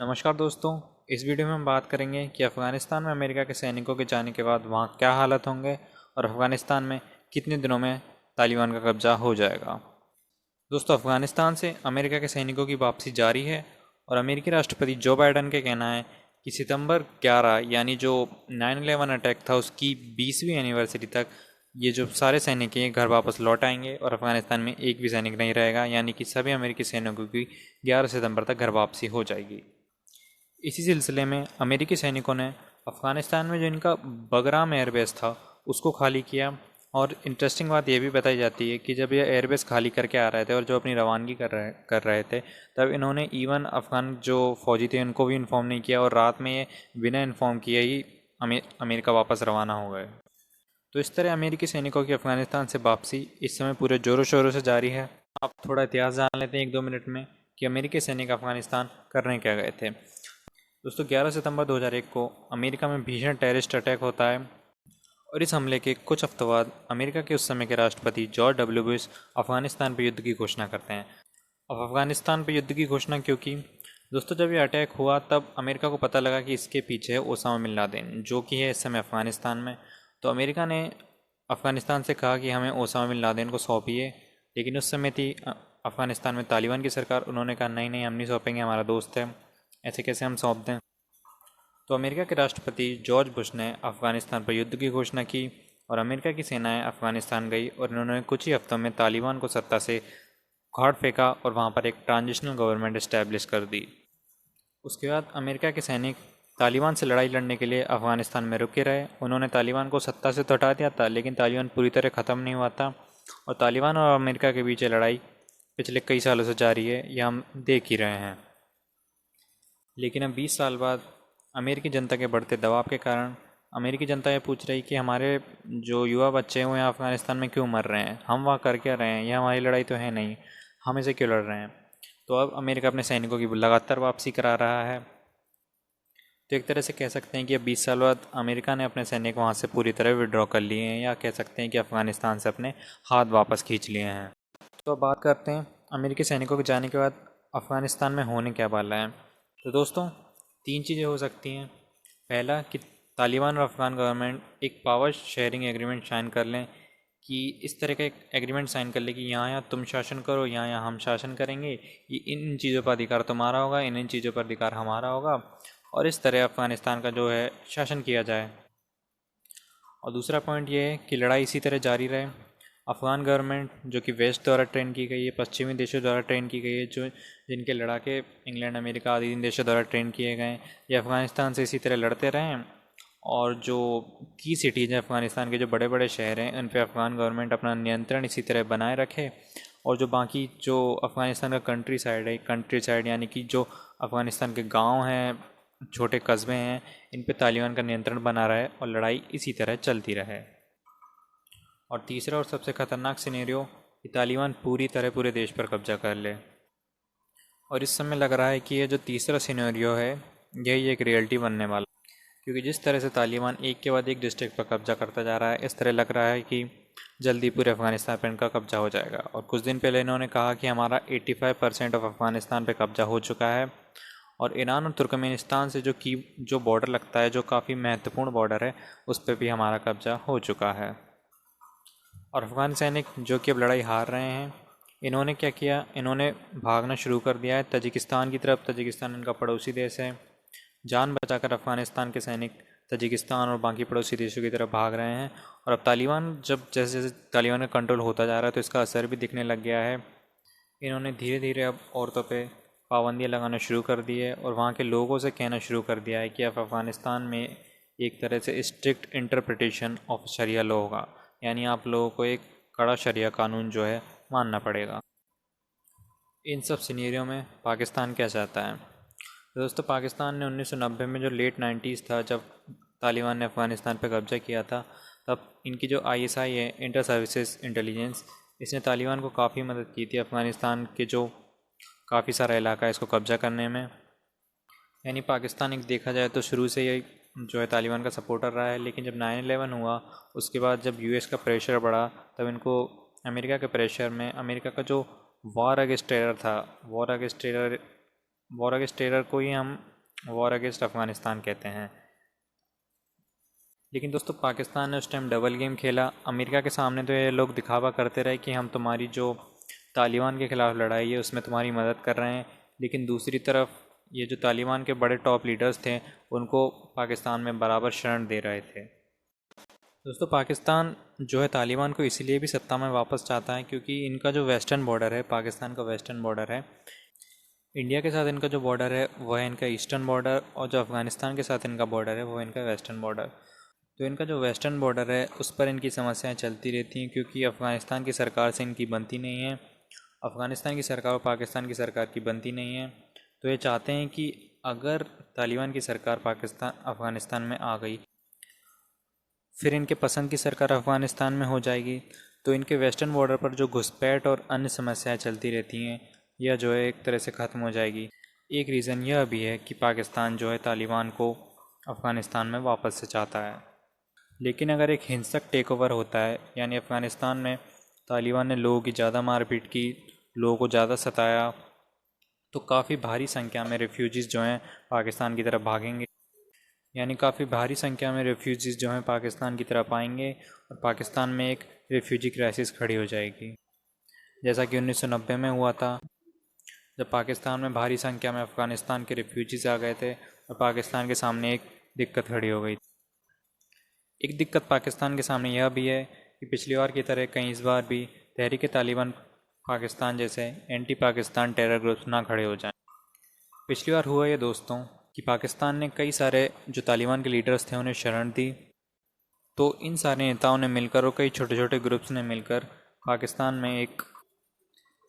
नमस्कार दोस्तों। इस वीडियो में हम बात करेंगे कि अफ़गानिस्तान में अमेरिका के सैनिकों के जाने के बाद वहाँ क्या हालत होंगे और अफ़गानिस्तान में कितने दिनों में तालिबान का कब्जा हो जाएगा। दोस्तों, अफ़गानिस्तान से अमेरिका के सैनिकों की वापसी जारी है और अमेरिकी राष्ट्रपति जो बाइडन के कहना है कि सितंबर 11 यानी जो 9/11 अटैक था उसकी 20वीं एनिवर्सरी तक ये जो सारे सैनिक हैं घर वापस लौट आएंगे और अफ़गानिस्तान में एक भी सैनिक नहीं रहेगा, यानी कि सभी अमेरिकी सैनिकों की 11 सितंबर तक घर वापसी हो जाएगी। इसी सिलसिले में अमेरिकी सैनिकों ने अफ़गानिस्तान में जो इनका बगराम एयरबेस था उसको खाली किया। और इंटरेस्टिंग बात यह भी बताई जाती है कि जब ये एयरबेस खाली करके आ रहे थे और जो अपनी रवानगी कर रहे थे, तब इन्होंने इवन अफ़गान जो फ़ौजी थे उनको भी इन्फॉर्म नहीं किया और रात में ये बिना इन्फॉर्म किए ही अमेरिका वापस रवाना हो गए। तो इस तरह अमेरिकी सैनिकों की अफ़गानिस्तान से वापसी इस समय पूरे ज़ोरों शोरों से जारी है। आप थोड़ा इतिहास जान लेते हैं 1-2 मिनट में कि अमेरिकी सैनिक अफ़गानिस्तान करने क्या गए थे। दोस्तों, 11 सितंबर 2001 को अमेरिका में भीषण टेररिस्ट अटैक होता है और इस हमले के कुछ हफ्तों बाद अमेरिका के उस समय के राष्ट्रपति जॉर्ज डब्ल्यू बुश अफगानिस्तान पर युद्ध की घोषणा करते हैं। अब अफगानिस्तान पर युद्ध की घोषणा क्योंकि दोस्तों, जब ये अटैक हुआ तब अमेरिका को पता लगा कि इसके पीछे है ओसामा बिन लादेन, जो कि है इस समय अफगानिस्तान में। तो अमेरिका ने अफगानिस्तान से कहा कि हमें ओसामा बिन लादेन को सौंपिए, लेकिन उस समय थी अफगानिस्तान में तालिबान की सरकार। उन्होंने कहा नहीं नहीं, हम नहीं सौंपेंगे, हमारा दोस्त है, ऐसे कैसे हम सौंप दें। तो अमेरिका के राष्ट्रपति जॉर्ज बुश ने अफ़गानिस्तान पर युद्ध की घोषणा की और अमेरिका की सेनाएं अफ़गानिस्तान गई और इन्होंने कुछ ही हफ्तों में तालिबान को सत्ता से उखाड़ फेंका और वहां पर एक ट्रांजिशनल गवर्नमेंट इस्टेब्लिश कर दी। उसके बाद अमेरिका के सैनिक तालिबान से लड़ाई लड़ने के लिए अफ़गानिस्तान में रुके रहे। उन्होंने तालिबान को सत्ता से तो हटा दिया था, लेकिन तालिबान पूरी तरह ख़त्म नहीं हुआ था और तालिबान और अमेरिका के बीच ये लड़ाई पिछले कई सालों से जारी है, यह हम देख ही रहे हैं। लेकिन अब 20 साल बाद अमेरिकी जनता के बढ़ते दबाव के कारण अमेरिकी जनता ये पूछ रही कि हमारे जो युवा बच्चे हैं वो यहाँ अफ़गानिस्तान में क्यों मर रहे हैं, हम वहाँ कर क्या रहे हैं, यह हमारी लड़ाई तो है नहीं, हम इसे क्यों लड़ रहे हैं। तो अब अमेरिका अपने सैनिकों की लगातार वापसी करा रहा है। तो एक तरह से कह सकते हैं कि अब 20 साल बाद अमेरिका ने अपने सैनिक वहाँ से पूरी तरह विड्रॉ कर लिए हैं, या कह सकते हैं कि अफ़गानिस्तान से अपने हाथ वापस खींच लिए हैं। तो अब बात करते हैं अमेरिकी सैनिकों के जाने के बाद अफ़गानिस्तान में होने क्या वाला है। तो दोस्तों, 3 चीज़ें हो सकती हैं। पहला कि तालिबान और अफ़गान गवर्नमेंट एक पावर शेयरिंग एग्रीमेंट साइन कर लें, कि इस तरह का एक एग्रीमेंट साइन कर ले कि यहाँ यहाँ तुम शासन करो, यहाँ यहाँ हम शासन करेंगे, ये इन चीज़ों पर अधिकार तुम्हारा होगा, इन चीज़ों पर अधिकार हमारा होगा, और इस तरह अफ़गानिस्तान का जो है शासन किया जाए। और दूसरा पॉइंट ये है कि लड़ाई इसी तरह जारी रहे। अफ़गान गवर्नमेंट जो कि वेस्ट द्वारा ट्रेन की गई है, पश्चिमी देशों द्वारा ट्रेन की गई है, जो जिनके लड़ाके इंग्लैंड अमेरिका आदि इन देशों द्वारा ट्रेन किए गए हैं, ये अफ़गानिस्तान से इसी तरह लड़ते रहें। और जो की सिटीज़ हैं अफ़गानिस्तान के, जो बड़े बड़े शहर हैं, उन पे अफ़गान गवर्नमेंट अपना नियंत्रण इसी तरह बनाए रखे। और जो बाकी जो अफ़गानिस्तान का कंट्री साइड है, कंट्री साइड यानी कि जो अफ़गानिस्तान के गांव हैं, छोटे कस्बे हैं, इन पे तालिबान का नियंत्रण बना रहे और लड़ाई इसी तरह चलती रहे। और तीसरा और सबसे ख़तरनाक सिनेरियो कि तालिबान पूरी तरह पूरे देश पर कब्जा कर ले। और इस समय लग रहा है कि ये जो तीसरा सिनेरियो है यही एक रियलिटी बनने वाला, क्योंकि जिस तरह से तालिबान एक के बाद एक डिस्ट्रिक्ट पर कब्जा करता जा रहा है, इस तरह लग रहा है कि जल्दी पूरे अफ़गानिस्तान पर इनका कब्जा हो जाएगा। और कुछ दिन पहले इन्होंने कहा कि हमारा 85% ऑफ अफ़गानिस्तान पर कब्जा हो चुका है। और ईरान और तुर्कमेनिस्तान से जो बॉर्डर लगता है, जो काफ़ी महत्वपूर्ण बॉर्डर है, उस पर भी हमारा कब्जा हो चुका है। और अफ़गान सैनिक जो कि अब लड़ाई हार रहे हैं, इन्होंने क्या किया, इन्होंने भागना शुरू कर दिया है तजिकिस्तान की तरफ। तजिकिस्तान इनका पड़ोसी देश है। जान बचाकर अफ़गानिस्तान के सैनिक तजिकिस्तान और बाकी पड़ोसी देशों की तरफ भाग रहे हैं। और अब तालिबान जब जैसे जैसे तालिबान का कंट्रोल होता जा रहा है, तो इसका असर भी दिखने लग गया है। इन्होंने धीरे धीरे अब औरतों पे पाबंदियाँ लगाना शुरू कर दी है और वहाँ के लोगों से कहना शुरू कर दिया है कि अब अफ़गानिस्तान में एक तरह से strict interpretation of sharia law होगा, यानी आप लोगों को एक कड़ा शरिया कानून जो है मानना पड़ेगा। इन सब सिनेरियो में पाकिस्तान क्या चाहता है। तो दोस्तों, पाकिस्तान ने 1990 में जो लेट 90s था, जब तालिबान ने अफ़गानिस्तान पर कब्जा किया था, तब इनकी जो ISI है, इंटर सर्विसेज इंटेलिजेंस, इसने तालिबान को काफ़ी मदद की थी अफ़गानिस्तान के जो काफ़ी सारा इलाका है इसको कब्जा करने में। यानी पाकिस्तान एक देखा जाए तो शुरू से ही जो है तालिबान का सपोर्टर रहा है। लेकिन जब 9/11 हुआ, उसके बाद जब US का प्रेशर बढ़ा, तब इनको अमेरिका के प्रेशर में, अमेरिका का जो वॉर अगेंस्ट टेरर था, war against terror war against terror को ही हम वॉर अगेंस्ट अफ़गानिस्तान कहते हैं। लेकिन दोस्तों पाकिस्तान ने उस टाइम डबल गेम खेला। अमेरिका के सामने तो ये लोग दिखावा करते रहे कि हम तुम्हारी जो तालिबान के ख़िलाफ़ लड़ाई है उसमें तुम्हारी मदद कर रहे हैं, लेकिन दूसरी तरफ ये जो तालिबान के बड़े टॉप लीडर्स थे उनको पाकिस्तान में बराबर शरण दे रहे थे। दोस्तों पाकिस्तान जो है तालिबान को इसीलिए भी सत्ता में वापस चाहता है क्योंकि इनका जो वेस्टर्न बॉर्डर है, पाकिस्तान का वेस्टर्न बॉर्डर है, इंडिया के साथ इनका जो बॉर्डर है वह है इनका ईस्टर्न बॉर्डर, और जो अफ़गानिस्तान के साथ इनका बॉर्डर है वो है इनका वेस्टर्न बॉर्डर। तो इनका जो वेस्टर्न बॉर्डर है उस पर इनकी समस्याएं चलती रहती हैं क्योंकि अफ़गानिस्तान की सरकार से इनकी बनती नहीं है, अफ़गानिस्तान की सरकार और पाकिस्तान की सरकार की बनती नहीं है। तो ये चाहते हैं कि अगर तालिबान की सरकार अफ़गानिस्तान में आ गई, फिर इनके पसंद की सरकार अफ़गानिस्तान में हो जाएगी, तो इनके वेस्टर्न बॉर्डर पर जो घुसपैठ और अन्य समस्याएं चलती रहती हैं यह जो है एक तरह से ख़त्म हो जाएगी। एक रीज़न यह भी है कि पाकिस्तान जो है तालिबान को अफ़गानिस्तान में वापस से चाहता है। लेकिन अगर एक हिंसक टेक ओवर होता है, यानी अफ़गानिस्तान में तालिबान ने लोगों की ज़्यादा मारपीट की, लोगों को ज़्यादा सताया, तो काफ़ी भारी संख्या में रेफ्यूजीज़ जो हैं पाकिस्तान की तरफ भागेंगे, यानी काफ़ी भारी संख्या में रेफ्यूजीज़ जो हैं पाकिस्तान की तरफ आएंगे और पाकिस्तान में एक रेफ्यूजी क्राइसिस खड़ी हो जाएगी, जैसा कि 1990 में हुआ था जब पाकिस्तान में भारी संख्या में अफ़गानिस्तान के रेफ्यूजीज़ आ गए थे और पाकिस्तान के सामने एक दिक्कत खड़ी हो गई। एक दिक्कत पाकिस्तान के सामने यह भी है कि पिछली बार की तरह कहीं इस बार भी तहरीक तालिबान पाकिस्तान जैसे एंटी पाकिस्तान टेरर ग्रुप्स ना खड़े हो जाएं। पिछली बार हुआ ये दोस्तों कि पाकिस्तान ने कई सारे जो तालिबान के लीडर्स थे उन्हें शरण दी, तो इन सारे नेताओं ने मिलकर और कई छोटे छोटे ग्रुप्स ने मिलकर पाकिस्तान में एक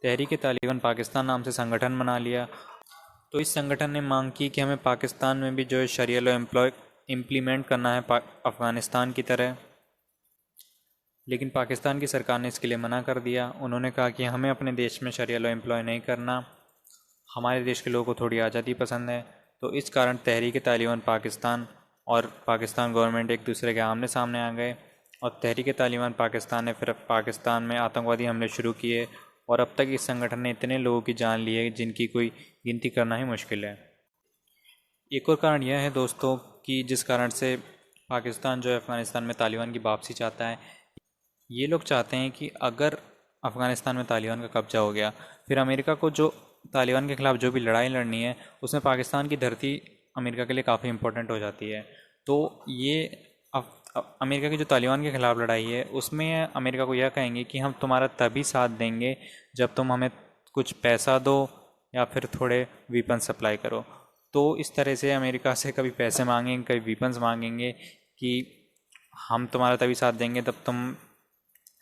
तहरीक तालिबान पाकिस्तान नाम से संगठन बना लिया। तो इस संगठन ने मांग की कि हमें पाकिस्तान में भी जो है शरिया लॉ इम्प्लीमेंट करना है अफ़गानिस्तान की तरह, लेकिन पाकिस्तान की सरकार ने इसके लिए मना कर दिया। उन्होंने कहा कि हमें अपने देश में शरिया लॉ एम्प्लॉय नहीं करना, हमारे देश के लोगों को थोड़ी आज़ादी पसंद है। तो इस कारण तहरीक तालिबान पाकिस्तान और पाकिस्तान गवर्नमेंट एक दूसरे के आमने सामने आ गए और तहरीक तालिबान पाकिस्तान ने फिर पाकिस्तान में आतंकवादी हमले शुरू किए और अब तक इस संगठन ने इतने लोगों की जान ली है जिनकी कोई गिनती करना ही मुश्किल है। एक और कारण यह है दोस्तों कि जिस कारण से पाकिस्तान जो है अफ़गानिस्तान में तालिबान की वापसी चाहता है, ये लोग चाहते हैं कि अगर अफ़गानिस्तान में तालिबान का कब्जा हो गया, फिर अमेरिका को जो तालिबान के ख़िलाफ़ जो भी लड़ाई लड़नी है उसमें पाकिस्तान की धरती अमेरिका के लिए काफ़ी इम्पोर्टेंट हो जाती है। तो ये अमेरिका की जो तालिबान के ख़िलाफ़ लड़ाई है उसमें अमेरिका को यह कहेंगे कि हम तुम्हारा तभी साथ देंगे जब तुम हमें कुछ पैसा दो या फिर थोड़े वीपन सप्लाई करो। तो इस तरह से अमेरिका से कभी पैसे मांगेंगे, कभी वीपन्स मांगेंगे कि हम तुम्हारा तभी साथ देंगे तब तुम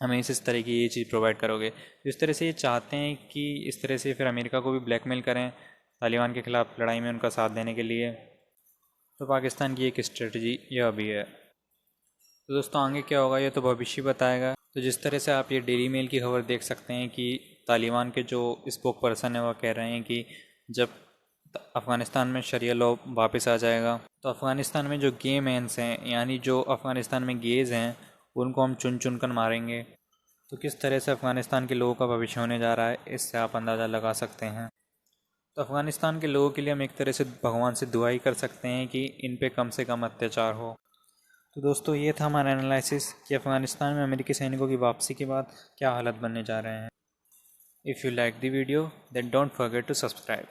हमें इस तरह की ये चीज़ प्रोवाइड करोगे। इस तरह से ये चाहते हैं कि इस तरह से फिर अमेरिका को भी ब्लैकमेल करें तालिबान के ख़िलाफ़ लड़ाई में उनका साथ देने के लिए। तो पाकिस्तान की एक स्ट्रेटजी यह भी है। तो दोस्तों आगे क्या होगा ये तो भविष्य बताएगा। तो जिस तरह से आप ये डेली मेल की खबर देख सकते हैं कि तालिबान के जो स्पोक पर्सन है वह कह रहे हैं कि जब अफ़गानिस्तान में शरिया लॉ वापस आ जाएगा तो अफ़गानिस्तान में जो गे मैंस हैं, यानी जो अफ़गानिस्तान में गेज़ हैं, उनको हम चुन चुन कर मारेंगे। तो किस तरह से अफ़गानिस्तान के लोगों का भविष्य होने जा रहा है इससे आप अंदाज़ा लगा सकते हैं। तो अफ़गानिस्तान के लोगों के लिए हम एक तरह से भगवान से दुआ ही कर सकते हैं कि इन पे कम से कम अत्याचार हो। तो दोस्तों ये था हमारा एनालिसिस कि अफ़गानिस्तान में अमेरिकी सैनिकों की वापसी के बाद क्या हालत बनने जा रहे हैं। If you like the video then don't forget to subscribe.